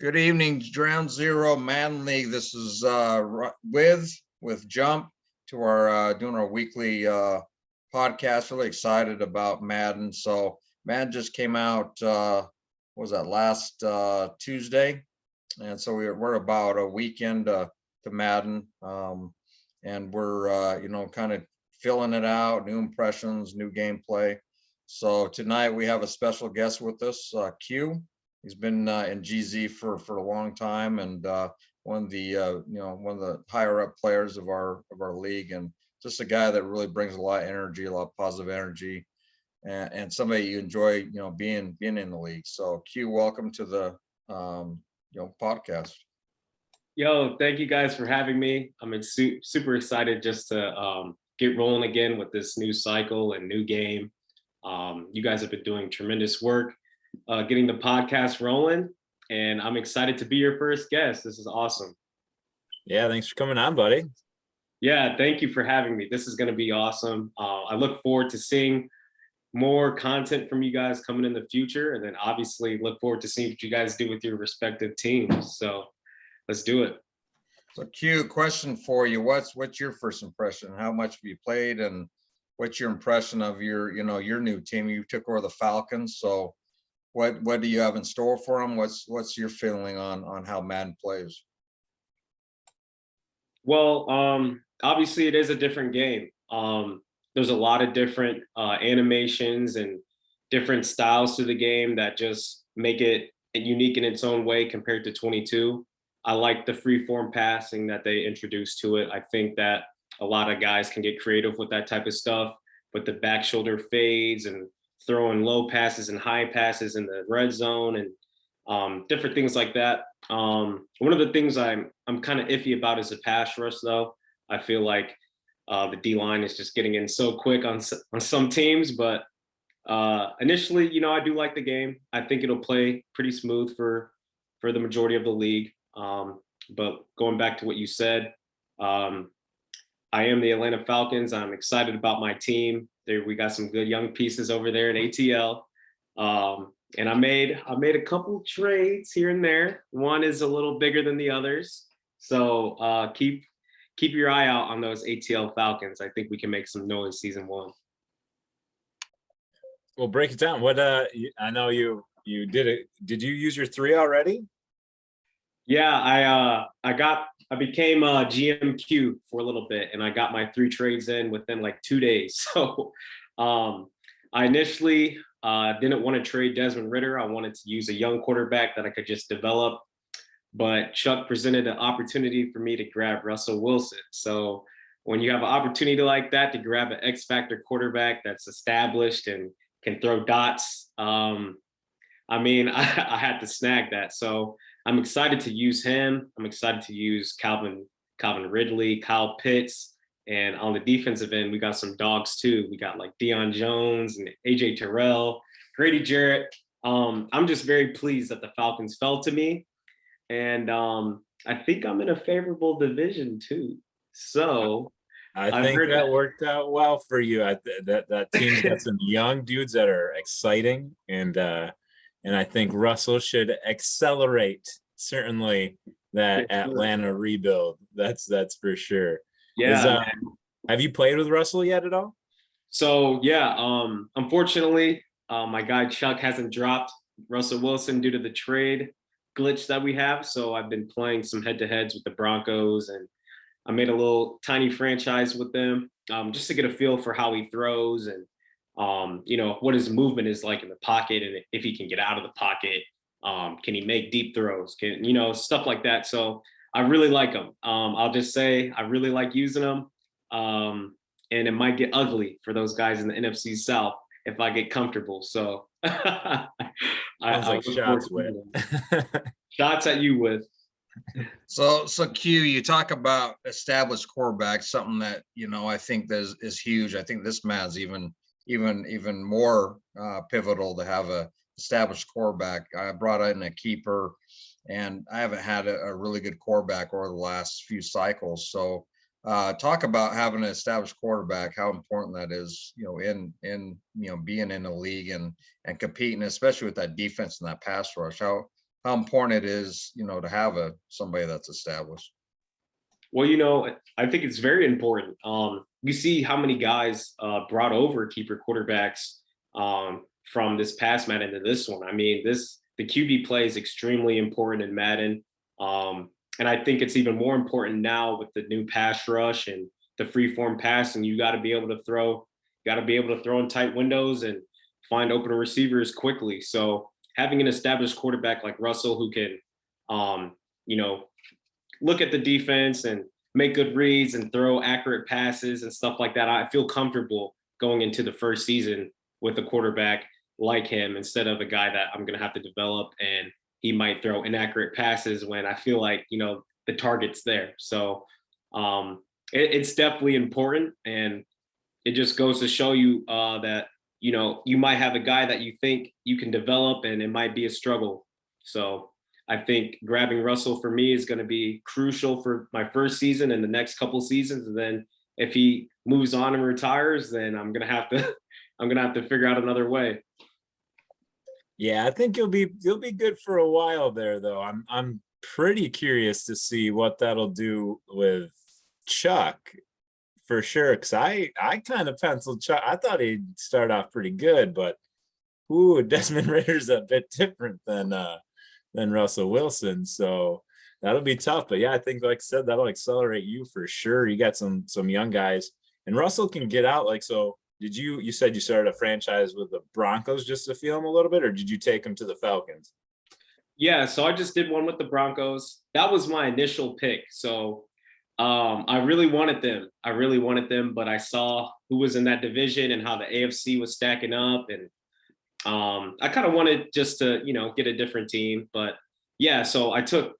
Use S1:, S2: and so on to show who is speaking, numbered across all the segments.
S1: Good evening, Ground Zero Madden League. This is with Jump to our doing our weekly podcast. Really excited about Madden. So Madden just came out. What was that last Tuesday? And so we're about a weekend to Madden, and we're kind of filling it out, new impressions, new gameplay. So tonight we have a special guest with us, Q. He's been in GZ for a long time, and one of the higher up players of our league, and just a guy that really brings a lot of energy, a lot of positive energy, and somebody you enjoy being in the league. So Q, welcome to the podcast.
S2: Yo, thank you guys for having me. I'm super excited just to get rolling again with this new cycle and new game. You guys have been doing tremendous work getting the podcast rolling, and I'm excited to be your first guest. This is awesome.
S3: Yeah, thanks for coming on, buddy.
S2: Yeah, thank you for having me. This is going to be awesome. I look forward to seeing more content from you guys coming in the future, and then obviously look forward to seeing what you guys do with your respective teams. So let's do it.
S1: So Q, question for you. What's your first impression? How much have you played, and what's your impression of your new team? You took over the Falcons, so what do you have in store for them? What's your feeling on how Madden plays?
S2: Well, obviously it is a different game. There's a lot of different animations and different styles to the game that just make it unique in its own way compared to 22. I like the freeform passing that they introduced to it. I think that a lot of guys can get creative with that type of stuff, with the back shoulder fades and throwing low passes and high passes in the red zone and different things like that. One of the things I'm kind of iffy about is the pass rush, though. I feel like the D-line is just getting in so quick on some teams, but initially, I do like the game. I think it'll play pretty smooth for the majority of the league. But going back to what you said, I am the Atlanta Falcons. I'm excited about my team. We got some good young pieces over there in ATL. And I made a couple trades here and there. One is a little bigger than the others. So keep your eye out on those ATL Falcons. I think we can make some noise season 1.
S3: Well, break it down. What I know you did it. Did you use your 3 already?
S2: Yeah, I became a GMQ for a little bit, and I got my 3 trades in within like 2 days. So I initially didn't want to trade Desmond Ridder. I wanted to use a young quarterback that I could just develop. But Chuck presented an opportunity for me to grab Russell Wilson. So when you have an opportunity like that to grab an X-Factor quarterback that's established and can throw dots, I had to snag that. So I'm excited to use him. I'm excited to use Calvin Ridley, Kyle Pitts. And on the defensive end, we got some dogs too. We got like Deion Jones and AJ Terrell, Grady Jarrett. I'm just very pleased that the Falcons fell to me. And I think I'm in a favorable division too. So
S3: I think that worked out well for you. That team's got some young dudes that are exciting, and I think Russell should accelerate certainly that Atlanta rebuild. That's for sure.
S2: Yeah.
S3: Have you played with Russell yet at all?
S2: So yeah, unfortunately, my guy Chuck hasn't dropped Russell Wilson due to the trade glitch that we have. So I've been playing some head-to-heads with the Broncos, and I made a little tiny franchise with them just to get a feel for how he throws and what his movement is like in the pocket, and if he can get out of the pocket, can he make deep throws, stuff like that. So I really like him. I'll just say I really like using him, and it might get ugly for those guys in the NFC South if I get comfortable. So
S3: Sounds like shots with
S2: shots at you with.
S1: So Q, you talk about established quarterbacks, something that I think is huge. I think this man's even more pivotal to have a established quarterback. I brought in a keeper, and I haven't had a really good quarterback over the last few cycles. So talk about having an established quarterback, how important that is, in being in the league and competing, especially with that defense and that pass rush. How how important it is, to have somebody that's established.
S2: Well, I think it's very important. You see how many guys brought over keeper quarterbacks from this past Madden to this one. I mean, the QB play is extremely important in Madden. And I think it's even more important now with the new pass rush and the free form passing. You got to be able to throw in tight windows and find open receivers quickly. So having an established quarterback like Russell who can, look at the defense and make good reads and throw accurate passes and stuff like that, I feel comfortable going into the first season with a quarterback like him instead of a guy that I'm going to have to develop and he might throw inaccurate passes when I feel like, the target's there. So it's definitely important. And it just goes to show you that, you might have a guy that you think you can develop and it might be a struggle. So I think grabbing Russell for me is going to be crucial for my first season and the next couple seasons. And then if he moves on and retires, then I'm going to have to figure out another way.
S3: Yeah, I think you'll be good for a while there, though. I'm pretty curious to see what that'll do with Chuck for sure. Because I kind of penciled Chuck. I thought he'd start off pretty good, but Desmond Ritter's a bit different than Russell Wilson, so that'll be tough. But yeah, I think, like I said, that'll accelerate you for sure. You got some young guys, and Russell can get out. Like, so did you said you started a franchise with the Broncos just to feel him a little bit, or did you take him to the Falcons?
S2: Yeah, so I just did one with the Broncos. That was my initial pick. So I really wanted them, but I saw who was in that division and how the AFC was stacking up, and I kind of wanted just to, get a different team. But yeah, so I took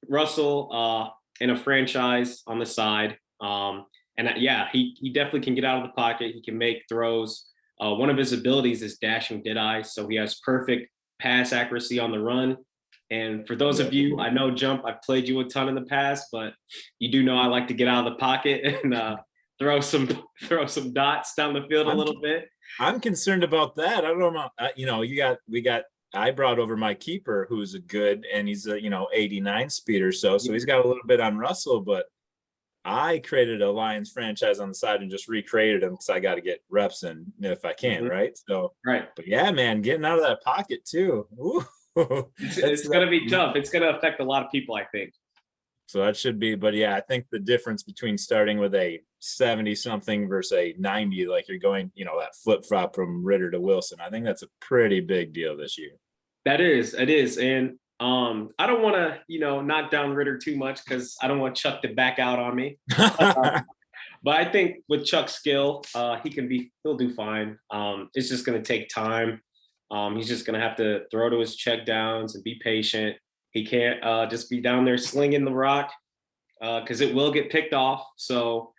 S2: Russell in a franchise on the side. He definitely can get out of the pocket. He can make throws. One of his abilities is dashing dead eye. So he has perfect pass accuracy on the run. And for those of you, I know Jump, I've played you a ton in the past, but you do know I like to get out of the pocket and throw some dots down the field a little bit.
S3: I'm concerned about that. I don't know. I brought over my keeper who's a good, and he's a 89 speeder. So he's got a little bit on Russell, but I created a Lions franchise on the side and just recreated them because I got to get reps in if I can, right? So
S2: right.
S3: But yeah, man, getting out of that pocket too.
S2: It's going to be tough. It's going to affect a lot of people, I think.
S3: So that should be, but yeah, I think the difference between starting with a 70 something versus a 90, like you're going, that flip flop from Ritter to Wilson, I think that's a pretty big deal this year.
S2: It is. And I don't want to, knock down Ritter too much because I don't want Chuck to back out on me. But I think with Chuck's skill, he'll do fine. It's just going to take time. He's just going to have to throw to his check downs and be patient. He can't just be down there slinging the rock because it will get picked off. So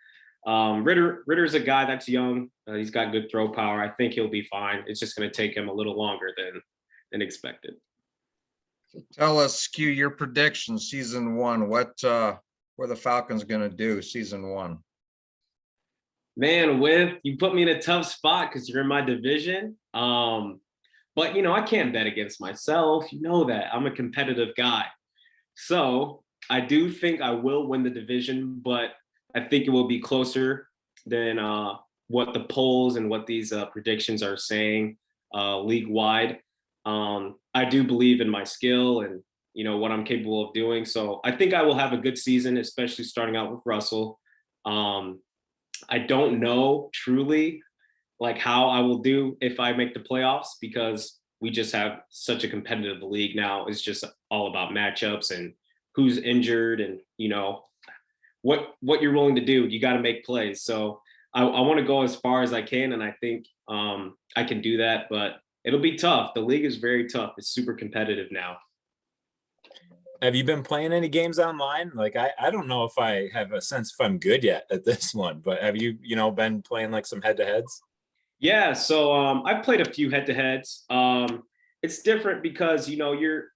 S2: Ritter's a guy that's young. He's got good throw power. I think he'll be fine. It's just going to take him a little longer than expected.
S1: So tell us, Q, your prediction, season one. What are the Falcons going to do season one?
S2: Man, you put me in a tough spot because you're in my division. But, I can't bet against myself. You know that. I'm a competitive guy. So I do think I will win the division, but I think it will be closer than what the polls and what these predictions are saying league-wide. I do believe in my skill and, what I'm capable of doing. So I think I will have a good season, especially starting out with Russell. I don't know truly like how I will do if I make the playoffs because we just have such a competitive league now. It's just all about matchups and who's injured and, what you're willing to do. You got to make plays. So I want to go as far as I can. And I think I can do that, but it'll be tough. The league is very tough. It's super competitive now.
S3: Have you been playing any games online? Like, I don't know if I have a sense if I'm good yet at this one, but have you, been playing like some head-to-heads?
S2: Yeah, so I've played a few head-to-heads. It's different because you're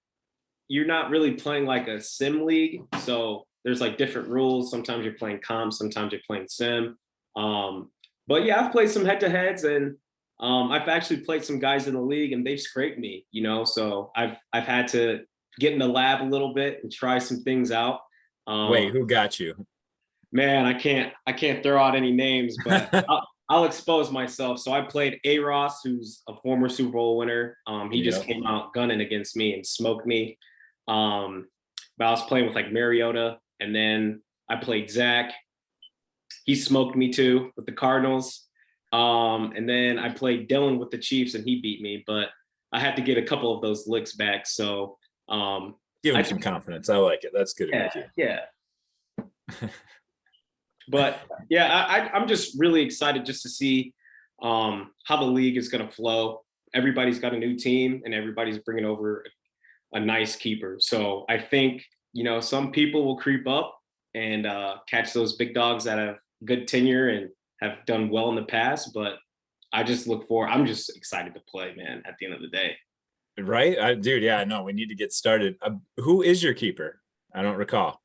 S2: not really playing like a sim league, so there's like different rules. Sometimes you're playing comp, sometimes you're playing sim. But yeah, I've played some head-to-heads, and I've actually played some guys in the league, and they've scraped me. So I've had to get in the lab a little bit and try some things out.
S3: Wait, who got you?
S2: Man, I can't throw out any names, but I'll expose myself. So I played A-Ross, who's a former Super Bowl winner. He just came out gunning against me and smoked me. But I was playing with like Mariota, and then I played Zach. He smoked me too with the Cardinals. And then I played Dylan with the Chiefs, and he beat me. But I had to get a couple of those licks back. So
S3: give him some confidence. I like it. That's good of you.
S2: Yeah. But yeah, I'm just really excited just to see how the league is going to flow. Everybody's got a new team, and everybody's bringing over a nice keeper. So I think, some people will creep up and catch those big dogs that have good tenure and have done well in the past. But I'm just excited to play, man, at the end of the day.
S3: Right? Dude, yeah, no, we need to get started. Who is your keeper? I don't recall.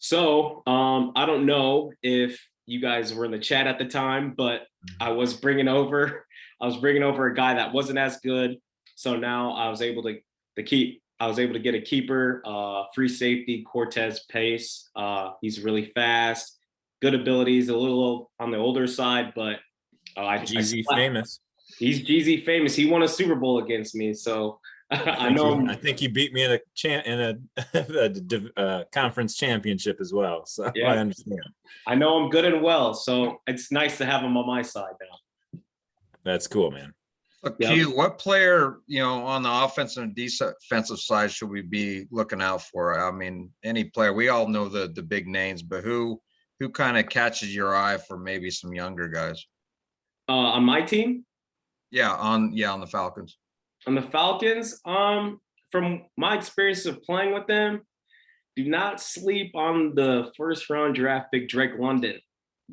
S2: So I don't know if you guys were in the chat at the time, but I was bringing over a guy that wasn't as good. So now I was able to get a keeper, free safety, Cortez Pace. He's really fast, good abilities, a little on the older side, but
S3: GZ famous.
S2: He's GZ famous. He won a Super Bowl against me, so I know.
S3: I think you beat me in a conference championship as well. So yeah. I understand.
S2: I know him good and well, so it's nice to have him on my side now.
S3: That's cool, man.
S1: Q, what player, on the offensive and defensive side should we be looking out for? I mean, any player. We all know the big names, but who kind of catches your eye for maybe some younger guys?
S2: On my team?
S1: Yeah, on the Falcons.
S2: On the Falcons, from my experience of playing with them, do not sleep on the first round draft pick Drake London.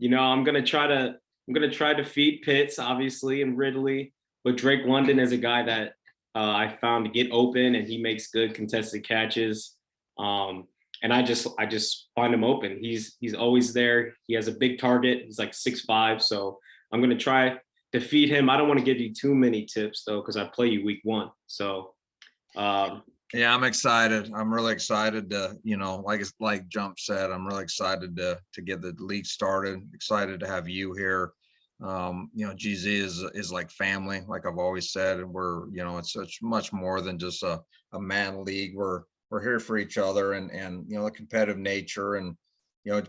S2: I'm gonna try to feed Pitts, obviously, and Ridley, but Drake London is a guy that I found to get open, and he makes good contested catches. And I just find him open. He's always there. He has a big target. He's like 6'5", so I'm gonna try to feed him. I don't want to give you too many tips though, because I play you week 1. So
S1: yeah, I'm excited. I'm really excited to, like Jump said, I'm really excited to get the league started. Excited to have you here. GZ is like family, like I've always said, and we're, it's such much more than just a man league. We're here for each other, and the competitive nature, and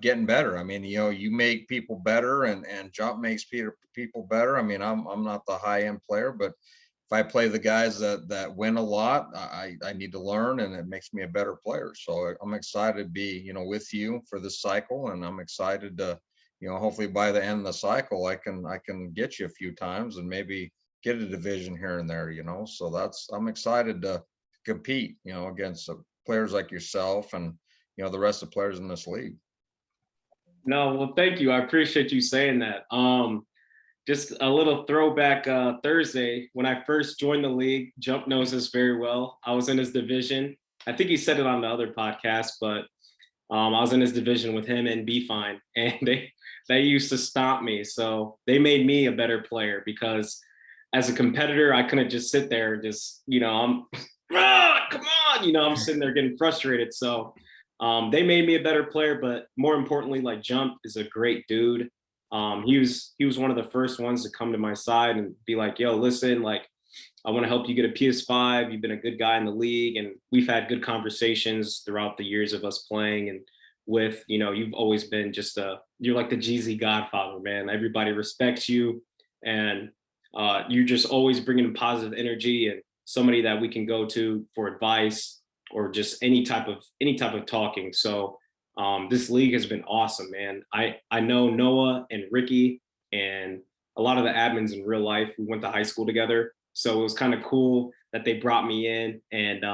S1: getting better. I mean, you make people better, and Jump makes people better. I mean, I'm not the high end player, but if I play the guys that win a lot, I need to learn, and it makes me a better player. So I'm excited to be, with you for this cycle, and I'm excited to, hopefully by the end of the cycle, I can get you a few times and maybe get a division here and there, So I'm excited to compete, against players like yourself and, the rest of the players in this league.
S2: No, well, thank you. I appreciate you saying that. Just a little throwback, Thursday, when I first joined the league, Jump knows this very well. I was in his division. I think he said it on the other podcast, but I was in his division with him and B-Fine, and they used to stomp me. So they made me a better player, because as a competitor, I couldn't just sit there and just, come on, I'm sitting there getting frustrated. So they made me a better player, but more importantly, like, Jump is a great dude. He was one of the first ones to come to my side and be like, yo, listen, like, I want to help you get a PS5. You've been a good guy in the league, and we've had good conversations throughout the years of us playing. And with, you've always been you're like the GZ godfather, man. Everybody respects you, and you're just always bringing positive energy, and somebody that we can go to for advice or just any type of talking. So this league has been awesome, man. I know Noah and Ricky and a lot of the admins in real life. We went to high school together. So it was kind of cool that they brought me in, and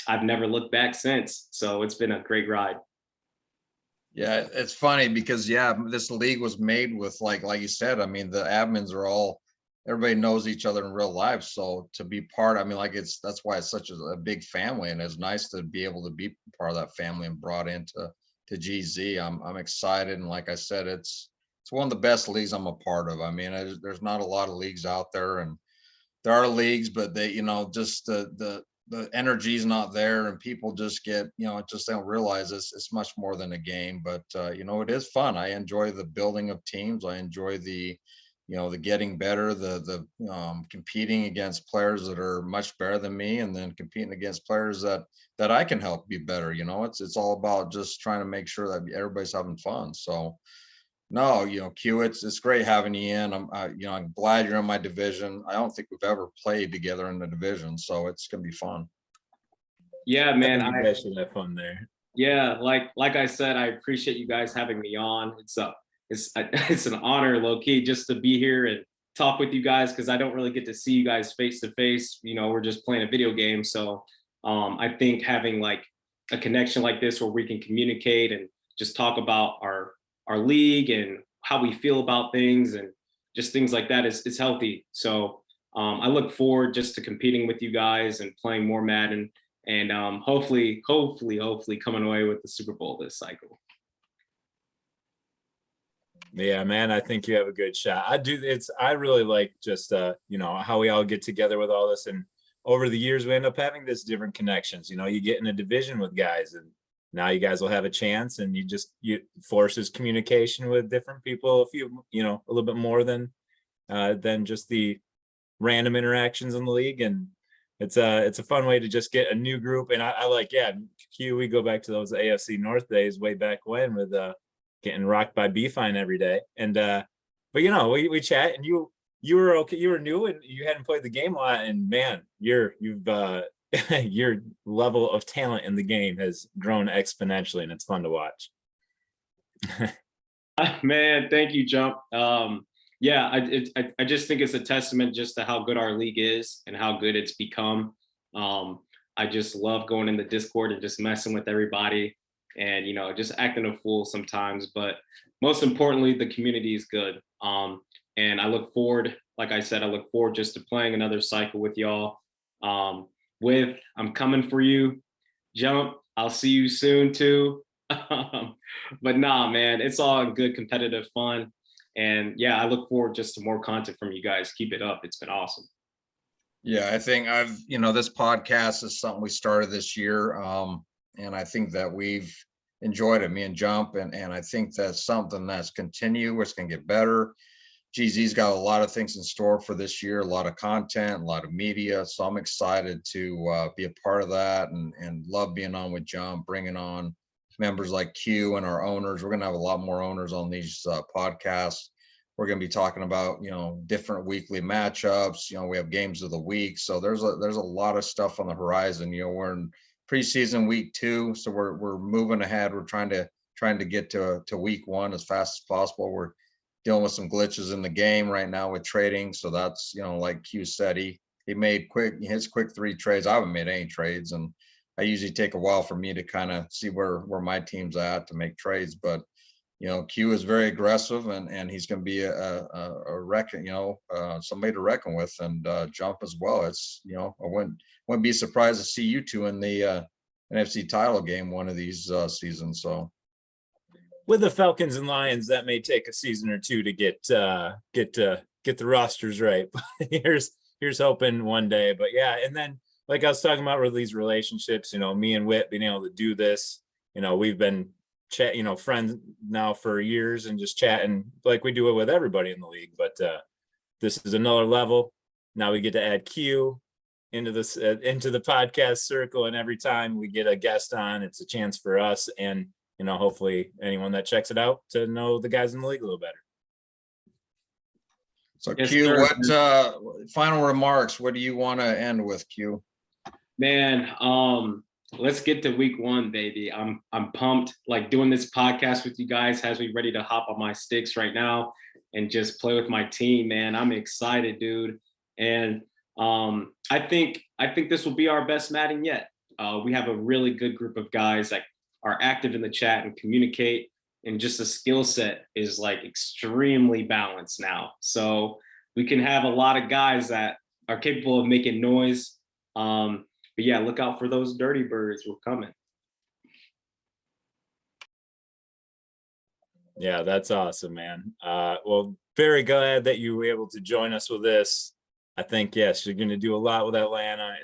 S2: I've never looked back since. So it's been a great ride.
S1: Yeah, it's funny because, this league was made with, like you said, I mean, the admins are everybody knows each other in real life. So to be part, I mean, that's why it's such a big family, and it's nice to be able to be part of that family and brought into GZ. I'm excited, and like I said, it's one of the best leagues I'm a part of. I mean, there's not a lot of leagues out there, and there are leagues, but they, just the the energy's not there, and people just get, just don't realize it's much more than a game. But it is fun. I enjoy the building of teams. I enjoy the getting better, the competing against players that are much better than me, and then competing against players that I can help be better. It's all about just trying to make sure that everybody's having fun. So no, Q, it's great having you in. I'm glad you're in my division. I don't think we've ever played together in the division, so it's gonna be fun.
S2: Yeah,
S3: I
S2: man.
S3: think you guys should have fun there.
S2: Yeah, like I said, I appreciate you guys having me on. It's an honor, low key, just to be here and talk with you guys, because I don't really get to see you guys face to face. We're just playing a video game. So I think having like a connection like this where we can communicate and just talk about our league and how we feel about things and just things like that is healthy. So I look forward just to competing with you guys and playing more Madden, and hopefully coming away with the Super Bowl this cycle.
S3: Yeah, man, I think you have a good shot. I really like just how we all get together with all this, and over the years we end up having this different connections. You get in a division with guys, and now you guys will have a chance, and you forces communication with different people, a little bit more than just the random interactions in the league. And it's a fun way to just get a new group. And I like, yeah, Q, we go back to those AFC North days way back when with getting rocked by B-Fine every day. And but we chat, and you were okay, you were new and you hadn't played the game a lot, and man, you've your level of talent in the game has grown exponentially, and it's fun to watch.
S2: Man, thank you, Jump. Yeah, I just think it's a testament just to how good our league is and how good it's become. I just love going in the Discord and just messing with everybody, and just acting a fool sometimes. But most importantly, the community is good. And I look forward, like I said, I look forward just to playing another cycle with y'all. I'm coming for you, Jump. I'll see you soon too. But nah, man, it's all good competitive fun. And yeah, I look forward just to more content from you guys. Keep it up. It's been awesome.
S1: Yeah, I think this podcast is something we started this year. And I think that we've enjoyed it, me and Jump. And I think that's something that's continuous, can get better. GZ's got a lot of things in store for this year, a lot of content, a lot of media. So I'm excited to be a part of that, and love being on with Jump, bringing on members like Q and our owners. We're going to have a lot more owners on these podcasts. We're going to be talking about, different weekly matchups. We have games of the week. So there's a lot of stuff on the horizon. We're in preseason week 2. So we're moving ahead. We're trying to get to week 1 as fast as possible. We're dealing with some glitches in the game right now with trading. So that's, like Q said, he made his quick 3 trades. I haven't made any trades, and I usually take a while for me to kind of see where my team's at to make trades. But, Q is very aggressive, and he's going to be a reckon, somebody to reckon with, and Jump as well. It's, I wouldn't be surprised to see you two in the NFC title game one of these seasons. So
S3: with the Falcons and Lions, that may take a season or 2 to get the rosters right. Here's hoping one day. But yeah, and then like I was talking about with these relationships, me and Whit being able to do this, we've been friends now for years, and just chatting like we do it with everybody in the league. But this is another level. Now we get to add Q into this into the podcast circle, and every time we get a guest on, it's a chance for us and hopefully anyone that checks it out to know the guys in the league a little better.
S1: So
S2: Yes,
S1: Q,
S2: sir.
S1: what final remarks? What do you want to end with, Q?
S2: Man, let's get to week 1, baby. I'm pumped. Like, doing this podcast with you guys has me ready to hop on my sticks right now and just play with my team, man. I'm excited, dude. And I think this will be our best Madden yet. We have a really good group of guys that are active in the chat and communicate, and just the skill set is like extremely balanced now. So we can have a lot of guys that are capable of making noise. But yeah, look out for those dirty birds. We're coming.
S3: Yeah, that's awesome, man. Well, very glad that you were able to join us with this. I think, yes, you're going to do a lot with Atlanta.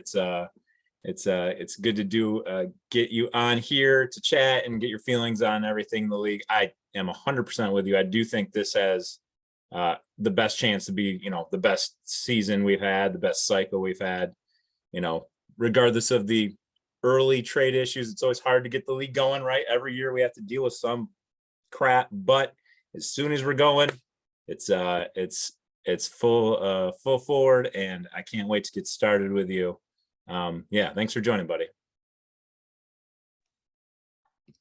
S3: it's good to do get you on here to chat and get your feelings on everything in the league. I am 100% with you. I do think this has the best chance to be, the best season we've had, the best cycle we've had. Regardless of the early trade issues, it's always hard to get the league going, right? Every year we have to deal with some crap, but as soon as we're going, it's full forward, and I can't wait to get started with you. Yeah, thanks for joining, buddy.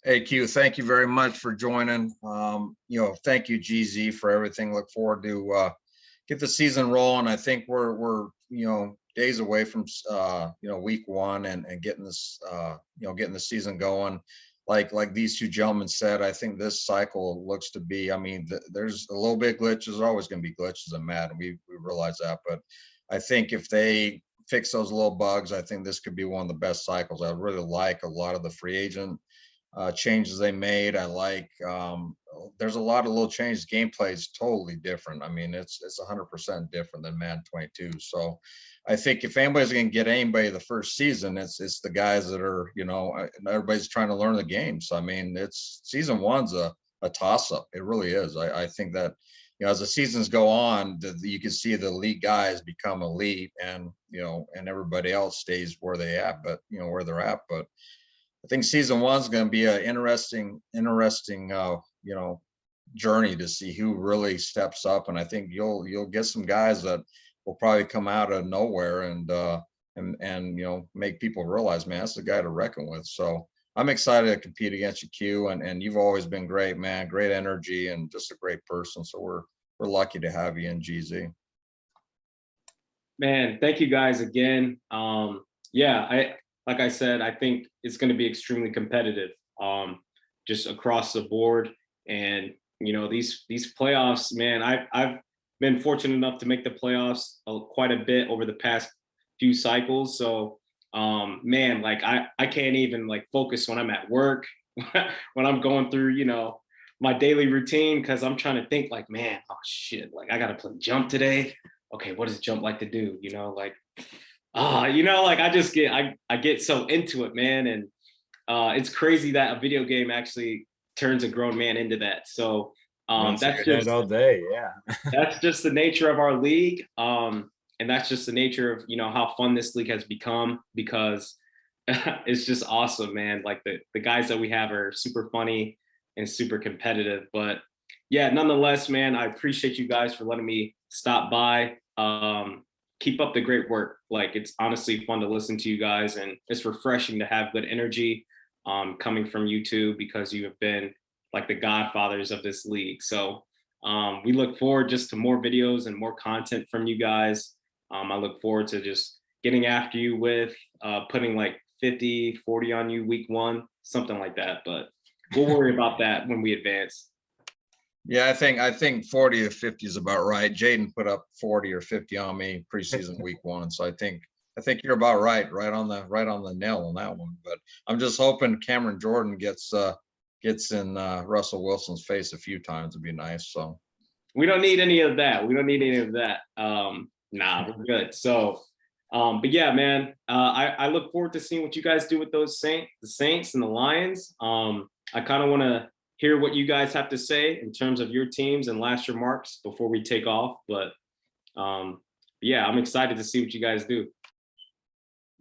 S1: Hey, Q, thank you very much for joining. Thank you, GZ, for everything. Look forward to get the season rolling. I think we're days away from week one and getting this getting the season going. Like these two gentlemen said, I think this cycle looks to be, there's a little bit of glitches. There's always going to be glitches in Madden. We realize that, but I think if they fix those little bugs, I think this could be one of the best cycles. I really like a lot of the free agent changes they made. I like there's a lot of little changes. Gameplay is totally different. It's 100% different than Madden 22. So I think if anybody's going to get anybody the first season, it's the guys that are, everybody's trying to learn the game. So it's season one's a toss up. It really is. I think that as the seasons go on, you can see the elite guys become elite, and and everybody else stays where they at, but where they're at. But I think season one's going to be an interesting journey to see who really steps up, and I think you'll get some guys that will probably come out of nowhere and make people realize, man, that's the guy to reckon with. So I'm excited to compete against you, Q, and you've always been great, man. Great energy and just a great person. So we're lucky to have you in GZ.
S2: Man, thank you guys again. Like I said, I think it's going to be extremely competitive, just across the board. And these playoffs, man, I've been fortunate enough to make the playoffs quite a bit over the past few cycles. So, man, like I can't even focus when I'm at work, when I'm going through, my daily routine, because I'm trying to think man, oh shit, I got to play jump today. Okay, what does jump like to do? I get so into it, man. And it's crazy that a video game actually turns a grown man into that. So that's just
S3: all day. Yeah.
S2: that's just the nature of our league. And that's just the nature of, how fun this league has become, because it's just awesome, man. Like the guys that we have are super funny and super competitive. But yeah, nonetheless, man, I appreciate you guys for letting me stop by. Keep up the great work. It's honestly fun to listen to you guys, and it's refreshing to have good energy coming from you two, because you have been the godfathers of this league. So we look forward just to more videos and more content from you guys. I look forward to just getting after you with putting 50, 40 on you week one, something like that. But we'll worry about that when we advance.
S1: Yeah, I think 40 or 50 is about right. Jaden put up 40 or 50 on me preseason week one. So I think you're about right on the nail on that one. But I'm just hoping Cameron Jordan gets in Russell Wilson's face a few times. It'd be nice. So
S2: we don't need any of that. Nah, we're good. So but yeah, man, I look forward to seeing what you guys do with the Saints and the Lions. I kind of want to hear what you guys have to say in terms of your teams and last remarks before we take off. But yeah, I'm excited to see what you guys do.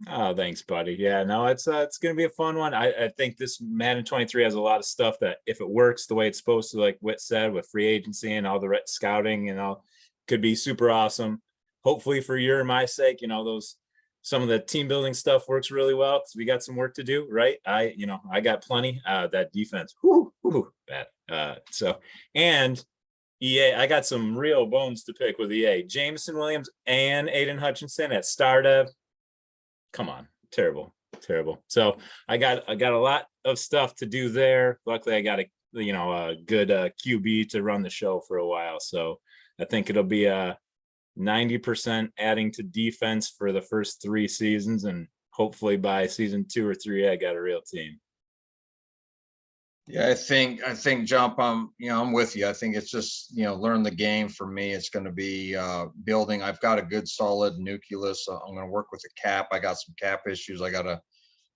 S3: Oh, thanks, buddy. Yeah, no, it's gonna be a fun one. I think this Madden 23 has a lot of stuff that, if it works the way it's supposed to, like Whit said, with free agency and all the scouting and all, could be super awesome. Hopefully for your and my sake, some of the team building stuff works really well, because we got some work to do, right? I got plenty. That defense, bad. And EA, I got some real bones to pick with EA. Jameson Williams and Aiden Hutchinson at Stardev. Come on, terrible. So I got a lot of stuff to do there. Luckily, I got a good QB to run the show for a while. So I think it'll be 90% adding to defense for the first 3 seasons, and hopefully by season 2 or 3, I got a real team.
S1: Yeah, I think Jump, I'm with you. I think it's just, learn the game for me. It's going to be building. I've got a good solid nucleus. I'm going to work with the cap. I got some cap issues I got to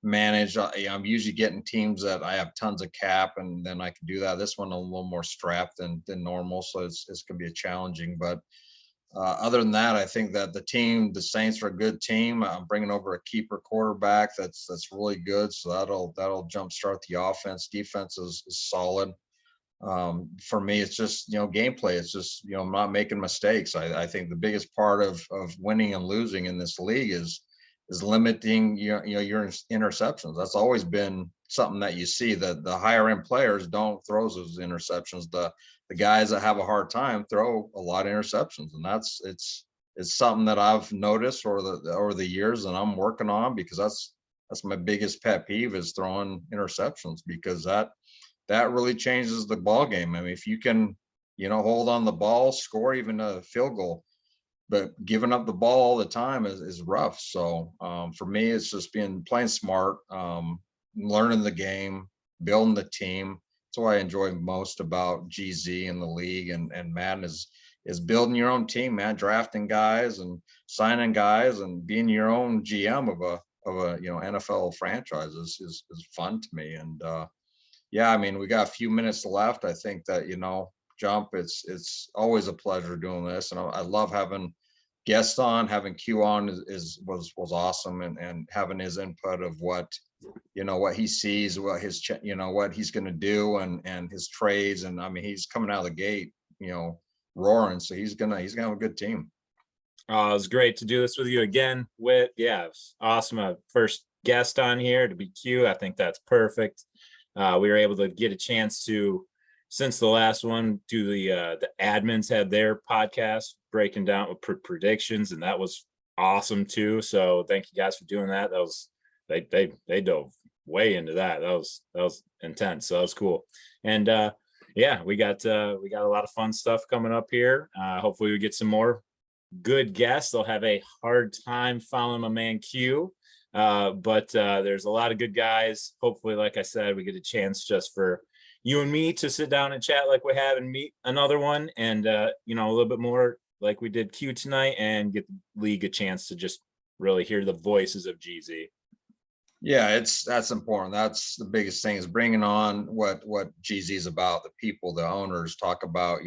S1: manage. I'm usually getting teams that I have tons of cap, and then I can do that. This one a little more strapped than normal, so it's going to be a challenging. But other than that, I think that the Saints are a good team. I'm bringing over a keeper quarterback that's really good, so that'll jumpstart the offense. Defense is solid. For me, it's just gameplay. It's just not making mistakes. I think the biggest part of winning and losing in this league is limiting your interceptions. That's always been something that you see, that the higher end players don't throw those interceptions. The guys that have a hard time throw a lot of interceptions, and it's something that I've noticed over the years, and I'm working on, because that's my biggest pet peeve, is throwing interceptions, because that really changes the ball game. I mean, if you can, hold on the ball, score even a field goal, but giving up the ball all the time is rough. So for me, it's just playing smart, learning the game, building the team. That's what I enjoy most about GZ and the league and Madden is building your own team, man, drafting guys and signing guys and being your own GM of a NFL franchise is fun to me. And yeah, I mean, we got a few minutes left. I think that, Jump, it's always a pleasure doing this. And I love having guests on. Having Q on was awesome, and having his input of what he sees, what what he's going to do, and his trades. And I mean, he's coming out of the gate, roaring. So he's gonna have a good team.
S3: It was great to do this with you again. Yeah, it was awesome. First guest on here to be Q. I think that's perfect. We were able to get a chance to, since the last one, do the admins had their podcast breaking down with predictions, and that was awesome too. So thank you guys for doing that. That was they dove way into that. That was intense. So that was cool. And yeah, we got a lot of fun stuff coming up here. Hopefully we get some more good guests. They'll have a hard time following my man Q. But there's a lot of good guys. Hopefully, like I said, we get a chance just for you and me to sit down and chat like we have, and meet another one, and a little bit more like we did Q tonight, and get the league a chance to just really hear the voices of GZ.
S1: Yeah, that's important. That's the biggest thing, is bringing on what GZ is about. The people, the owners talk about,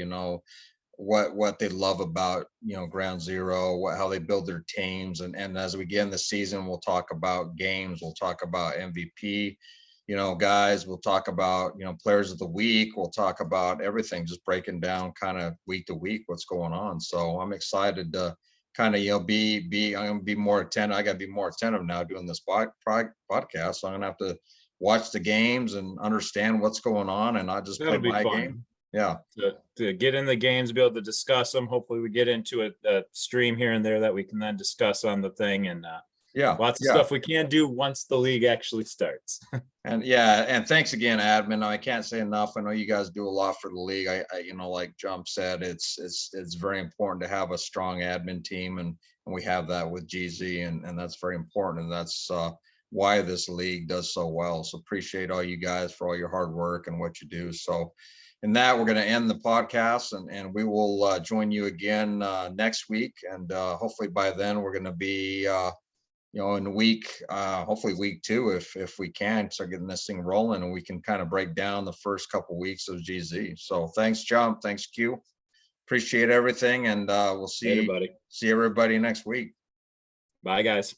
S1: what they love about Ground Zero, how they build their teams, and as we get in the season, we'll talk about games, we'll talk about MVP guys, we'll talk about players of the week, we'll talk about everything, just breaking down kind of week to week what's going on. So I'm excited to kind of I'm gonna be more attentive. I got to be more attentive now doing this podcast, so I'm gonna have to watch the games and understand what's going on, and not just
S3: That'll
S1: play
S3: be
S1: my
S3: fun.
S1: game. Yeah.
S3: To get in the games, be able to discuss them. Hopefully we get into a stream here and there that we can then discuss on the thing, and
S1: Yeah.
S3: lots of stuff we can't do once the league actually starts.
S1: And thanks again, admin. I can't say enough. I know you guys do a lot for the league. I like Jump said, it's very important to have a strong admin team, and we have that with GZ, and that's very important, and that's why this league does so well. So appreciate all you guys for all your hard work and what you do. So in that, we're going to end the podcast, and we will join you again next week, and hopefully by then we're going to be in week, hopefully week 2, if we can start getting this thing rolling, and we can kind of break down the first couple weeks of GZ. So thanks, Jump. Thanks, Q. Appreciate everything, and we'll see
S3: Later, buddy.
S1: see everybody next week.
S3: Bye, guys.